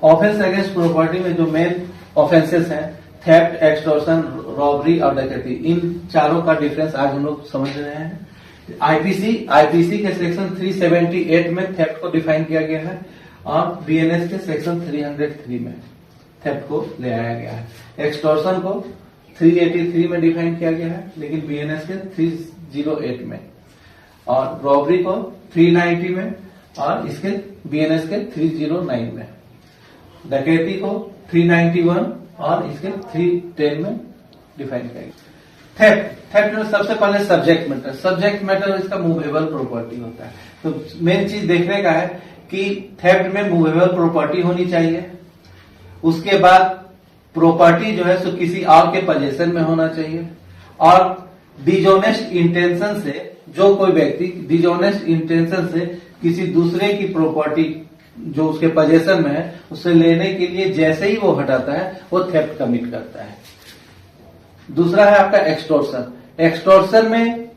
Offence against property में जो main offences हैं, थेफ्ट, एक्सटॉर्शन, रॉबरी और डकैती, इन चारों का डिफरेंस आज हम लोग समझ रहे हैं। आईपीसी के सेक्शन 378 में थेफ्ट को डिफाइन किया गया है और बीएनएस के सेक्शन 303 में थेफ्ट को ले आया गया है। एक्सटॉर्शन को 383 में डिफाइन किया गया है, लेकिन बीएनएस के 308 में, और रॉबरी को 390 में और इसके बीएनएस के 309 में, डकैती को 391 और इसके 310 में डिफाइन किया गया। थेफ्ट में सबसे पहले सब्जेक्ट मैटर इसका मूवेबल प्रॉपर्टी होता है। तो मेन चीज देखने का है कि थेफ्ट में मूवेबल प्रॉपर्टी होनी चाहिए। उसके बाद प्रॉपर्टी जो है सो किसी और के पोजेशन में होना चाहिए, और डिजोनेस्ट इंटेंशन से जो कोई व्यक्ति डिजोनेस्ट इंटेंशन से किसी दूसरे की प्रॉपर्टी जो उसके पोजेशन में है उसे लेने के लिए जैसे ही वो हटाता है वो थेफ्ट कमिट करता है। दूसरा है आपका एक्सटॉर्शन। एक्सटॉर्शन में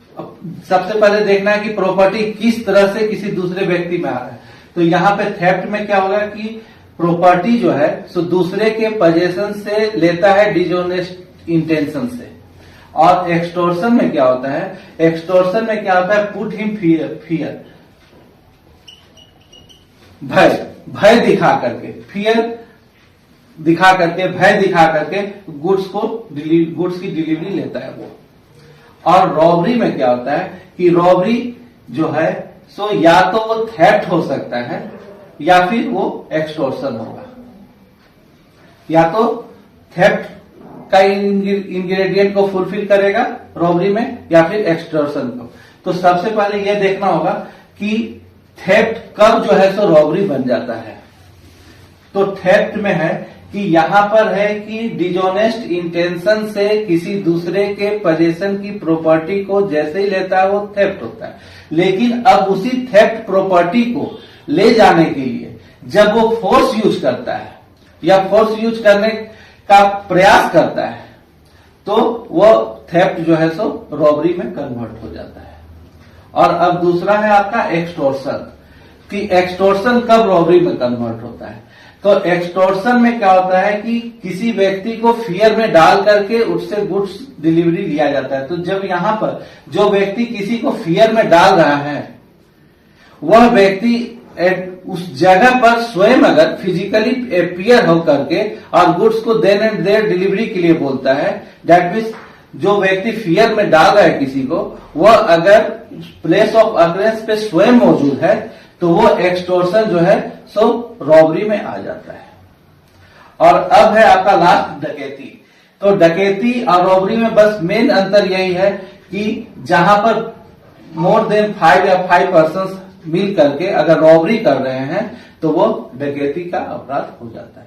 सबसे पहले देखना है कि प्रॉपर्टी किस तरह से किसी दूसरे व्यक्ति में आ रहा है। तो यहाँ पे थेफ्ट में क्या होगा कि प्रॉपर्टी जो है सो दूसरे के पोजेशन से लेता है डिजोनेस्ट इंटेंशन से। और एक्सटॉर्शन में क्या होता है, एक्सटॉर्शन में क्या होता है, पुट हिम फियर, भय दिखा करके, भय दिखा करके गुड्स की डिलीवरी लेता है वो। और रॉबरी में क्या होता है कि रॉबरी जो है सो या तो वो थेफ्ट हो सकता है या फिर वो एक्सटॉर्शन होगा, या तो थेफ्ट का इंग्रेडिएंट को फुलफिल करेगा रॉबरी में या फिर एक्सटॉर्शन को। तो सबसे पहले यह देखना होगा कि थेफ्ट कब जो है सो रॉबरी बन जाता है। तो थेफ्ट में है कि यहां पर है कि डिजोनेस्ट इंटेंशन से किसी दूसरे के पोजेशन की प्रॉपर्टी को जैसे ही लेता है वो थेफ्ट होता है। लेकिन अब उसी थेफ्ट प्रॉपर्टी को ले जाने के लिए जब वो फोर्स यूज करता है या फोर्स यूज करने का प्रयास करता है तो वो थेफ्ट जो है सो रॉबरी में कन्वर्ट हो जाता है। और अब दूसरा है आपका एक्सटॉर्शन, कि एक्सटॉर्शन कब रॉबरी में कन्वर्ट होता है। तो एक्सटॉर्शन में क्या होता है कि किसी व्यक्ति को फियर में डाल करके उससे गुड्स डिलीवरी लिया जाता है। तो जब यहां पर जो व्यक्ति किसी को फियर में डाल रहा है वह व्यक्ति उस जगह पर स्वयं अगर फिजिकली अपीयर होकर के और गुड्स को देन एंड देयर डिलीवरी के लिए बोलता है, दैट मीन्स जो व्यक्ति फियर में डाल रहा है किसी को, वह अगर प्लेस ऑफ अकरेंस पे स्वयं मौजूद है तो वो एक्सटॉर्शन जो है सो रॉबरी में आ जाता है। और अब है आपका लास्ट डकैती। तो डकैती और रॉबरी में बस मेन अंतर यही है कि जहां पर मोर देन 5 या 5 पर्सन मिल करके अगर रॉबरी कर रहे हैं तो वो डकैती का अपराध हो जाता है।